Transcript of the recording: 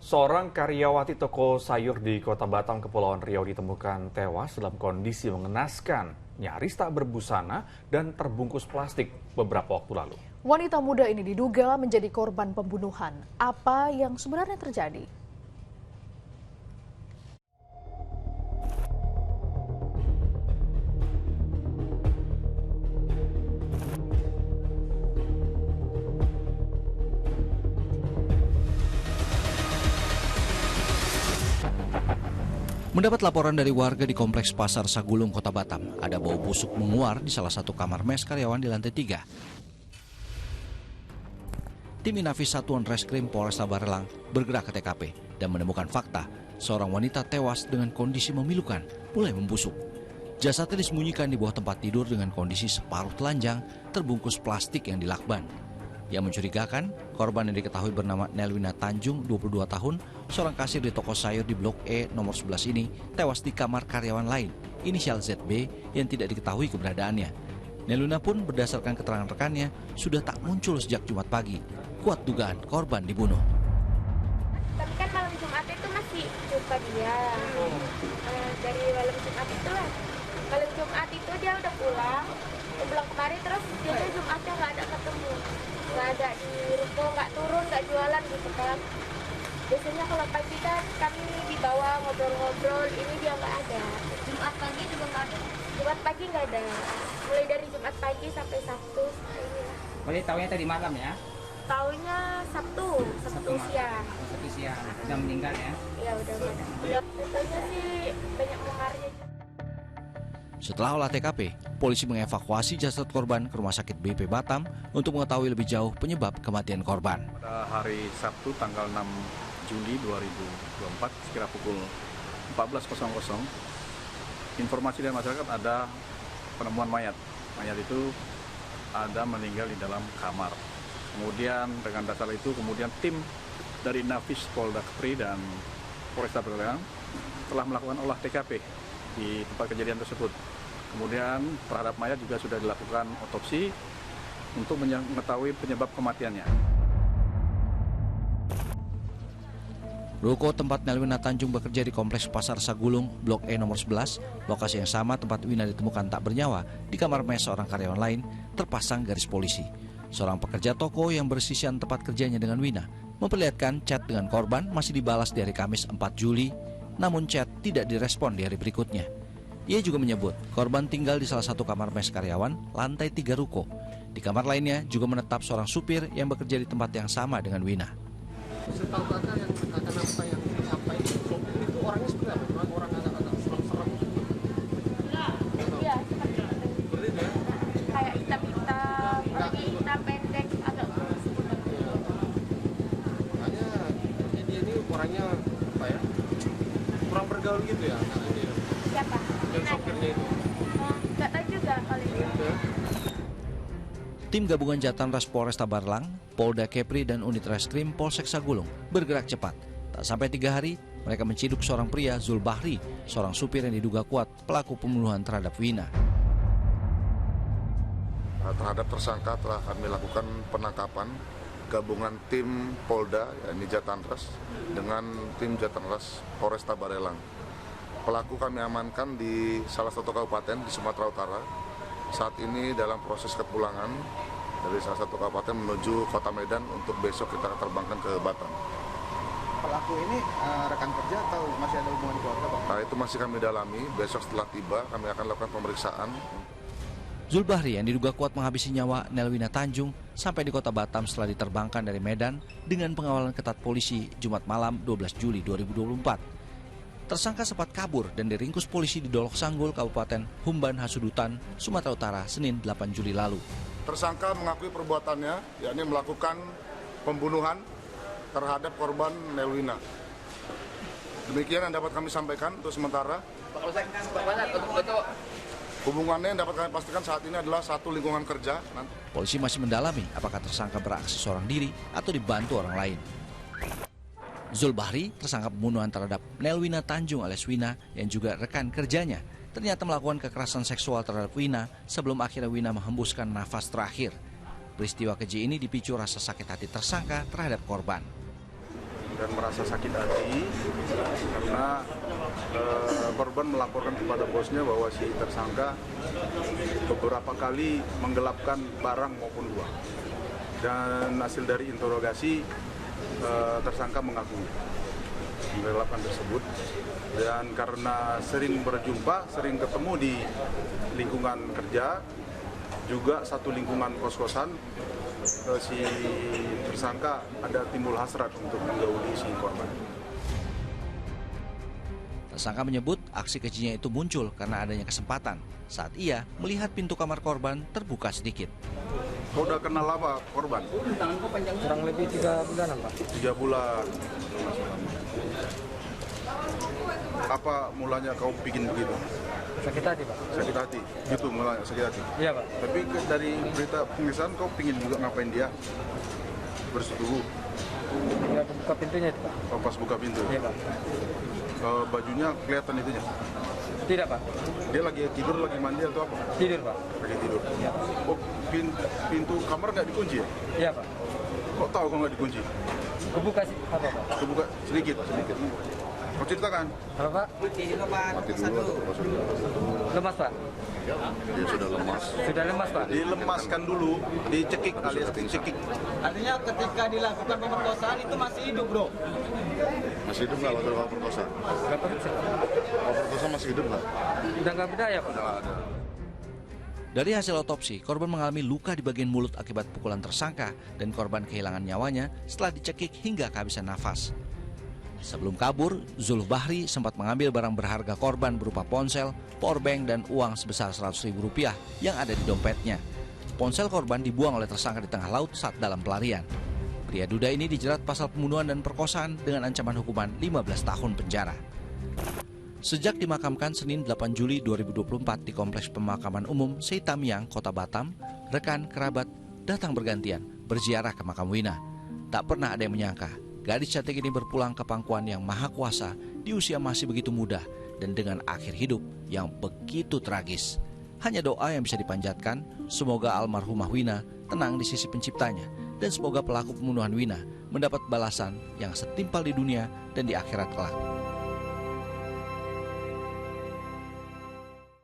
Seorang karyawati toko sayur di Kota Batam, Kepulauan Riau ditemukan tewas dalam kondisi mengenaskan, nyaris tak berbusana dan terbungkus plastik beberapa waktu lalu. Wanita muda ini diduga menjadi korban pembunuhan. Apa yang sebenarnya terjadi? Mendapat laporan dari warga di Kompleks Pasar Sagulung, Kota Batam, ada bau busuk menguar di salah satu kamar mes karyawan di lantai 3. Tim Inafis Satuan Reskrim Polresta Barelang bergerak ke TKP dan menemukan fakta seorang wanita tewas dengan kondisi memilukan, mulai membusuk. Jasadnya disembunyikan di bawah tempat tidur dengan kondisi separuh telanjang terbungkus plastik yang dilakban. Yang mencurigakan, korban yang diketahui bernama Nelwina Tanjung, 22 tahun, seorang kasir di toko sayur di Blok E nomor 11 ini, tewas di kamar karyawan lain, inisial ZB, yang tidak diketahui keberadaannya. Nelwina pun berdasarkan keterangan rekannya, sudah tak muncul sejak Jumat pagi. Kuat dugaan korban dibunuh. Tapi kan malam Jumat itu masih jumpa dia. Dari malam Jumat itu lah. Malam Jumat itu dia udah pulang kemarin, terus dia Jumatnya nggak ada ketemu. Nggak ada di ruko, nggak turun, nggak jualan gitu kan. Biasanya kalau pagi kan kami dibawa ngobrol-ngobrol, ini dia nggak ada. Jumat pagi juga nggak ada? Jumat pagi nggak ada. Mulai dari Jumat pagi sampai Sabtu. Boleh tahunya tadi malam ya? Tahunya Sabtu siang. Sabtu siang, udah meninggal ya? Iya udah ada. Udah tentunya sih banyak mengarnya. Setelah olah TKP, polisi mengevakuasi jasad korban ke Rumah Sakit BP Batam untuk mengetahui lebih jauh penyebab kematian korban. Pada hari Sabtu tanggal 6 Juli 2024 sekira pukul 14.00, informasi dari masyarakat ada penemuan mayat. Mayat itu ada meninggal di dalam kamar. Kemudian dengan dasar itu tim dari Inafis Polda Kepri dan Polresta Barelang telah melakukan olah TKP di tempat kejadian tersebut. Kemudian terhadap mayat juga sudah dilakukan otopsi untuk mengetahui penyebab kematiannya. Ruko tempat Nelwina Tanjung bekerja di Kompleks Pasar Sagulung, Blok E nomor 11, lokasi yang sama tempat Wina ditemukan tak bernyawa, di kamar mes seorang karyawan lain terpasang garis polisi. Seorang pekerja toko yang bersisian tempat kerjanya dengan Wina memperlihatkan chat dengan korban masih dibalas di hari Kamis 4 Juli, namun chat tidak direspon di hari berikutnya. Ia juga menyebut korban tinggal di salah satu kamar mes karyawan lantai 3 ruko. Di kamar lainnya juga menetap seorang supir yang bekerja di tempat yang sama dengan Wina. Setahu kakak yang apa yang disampaikan sopir itu orangnya seperti apa? Orang agak serem-serem. Iya, seperti itu. Kayak hitam-hitam, lagi hitam pendek, agak kurus. Makanya dia ini orangnya apa ya? Kurang bergaul gitu ya. Siapa? Yang sopirnya itu. Nggak tahu juga kalau itu. Tim gabungan Jatanras Polresta Barelang, Polda Kepri dan Unit Reskrim Polsek Sagulung bergerak cepat. Tak sampai 3 hari, mereka menciduk seorang pria, Zulbahri, seorang supir yang diduga kuat pelaku pembunuhan terhadap Wina. Terhadap tersangka telah kami lakukan penangkapan gabungan tim Polda, yakni Jatanras, dengan tim Jatanras Polresta Barelang. Pelaku kami amankan di salah satu kabupaten di Sumatera Utara. Saat ini dalam proses kepulangan dari salah satu kabupaten menuju Kota Medan untuk besok kita terbangkan ke Batam. Pelaku ini rekan kerja atau masih ada hubungan keluarga, Pak? Nah, itu masih kami dalami. Besok setelah tiba kami akan lakukan pemeriksaan. Zulbahri yang diduga kuat menghabisi nyawa Nelwina Tanjung sampai di Kota Batam setelah diterbangkan dari Medan dengan pengawalan ketat polisi Jumat malam 12 Juli 2024. Tersangka sempat kabur dan diringkus polisi di Dolok Sanggul, Kabupaten Humban Hasudutan, Sumatera Utara, Senin 8 Juli lalu. Tersangka mengakui perbuatannya, yakni melakukan pembunuhan terhadap korban Nelwina. Demikian yang dapat kami sampaikan untuk sementara. Hubungannya yang dapat kami pastikan saat ini adalah satu lingkungan kerja. Polisi masih mendalami apakah tersangka beraksi seorang diri atau dibantu orang lain. Zulbahri, tersangka pembunuhan terhadap Nelwina Tanjung alias Wina yang juga rekan kerjanya, ternyata melakukan kekerasan seksual terhadap Wina sebelum akhirnya Wina menghembuskan nafas terakhir. Peristiwa keji ini dipicu rasa sakit hati tersangka terhadap korban. dan merasa sakit hati karena korban melaporkan kepada bosnya bahwa si tersangka beberapa kali menggelapkan barang maupun uang. Dan hasil dari interogasi tersangka mengakui menggelapkan tersebut. Dan karena sering berjumpa, sering ketemu di lingkungan kerja, juga satu lingkungan kos-kosan, si tersangka ada timbul hasrat untuk menggauli si korban. Tersangka menyebut aksi kejinya itu muncul karena adanya kesempatan saat ia melihat pintu kamar korban terbuka sedikit. Kau udah kenal apa korban? Kurang lebih 3 bulanan, Pak. 3 bulan. Apa mulanya kau bikin begitu? Sakit hati, Pak. Sakit hati? Gitu mulanya sakit hati? Iya, Pak. Tapi dari berita pengisahan kau pingin juga ngapain dia? Bersetubuh? Ya, buka pintunya itu, Pak. Oh, pas buka pintu? Iya, Pak. Bajunya kelihatan itunya? Tidak, Pak. Dia lagi tidur, lagi mandi atau apa? Tidur, Pak. Lagi tidur? Iya. Oh, pintu kamar nggak dikunci ya? Iya, Pak. Kok tahu kok nggak dikunci? Kebuka sih, apa, Pak? Kebuka sedikit? Sedikit. Kau ceritakan? Apa, Pak? Mati dulu atau sudah? Lemas, Pak. Dia sudah lemas. Sudah lemas, Pak. Dilemaskan dulu, dicekik alias dicekik. Artinya ketika dilakukan pemerkosaan itu masih hidup, bro? Masih hidup nggak waktu perkosaan? Berapa bisa, Pak? Perkosaan masih hidup nggak? Udah nggak berdaya, Pak? Nggak ada. Dari hasil otopsi, korban mengalami luka di bagian mulut akibat pukulan tersangka dan korban kehilangan nyawanya setelah dicekik hingga kehabisan nafas. Sebelum kabur, Zul Bahri sempat mengambil barang berharga korban berupa ponsel, powerbank, dan uang sebesar Rp100.000 yang ada di dompetnya. Ponsel korban dibuang oleh tersangka di tengah laut saat dalam pelarian. Pria duda ini dijerat pasal pembunuhan dan perkosaan dengan ancaman hukuman 15 tahun penjara. Sejak dimakamkan Senin 8 Juli 2024 di Kompleks Pemakaman Umum Seitamiang, Kota Batam, rekan kerabat datang bergantian berziarah ke makam Wina. Tak pernah ada yang menyangka gadis cantik ini berpulang ke pangkuan yang maha kuasa di usia masih begitu muda dan dengan akhir hidup yang begitu tragis. Hanya doa yang bisa dipanjatkan, semoga almarhumah Wina tenang di sisi penciptanya dan semoga pelaku pembunuhan Wina mendapat balasan yang setimpal di dunia dan di akhirat kelak.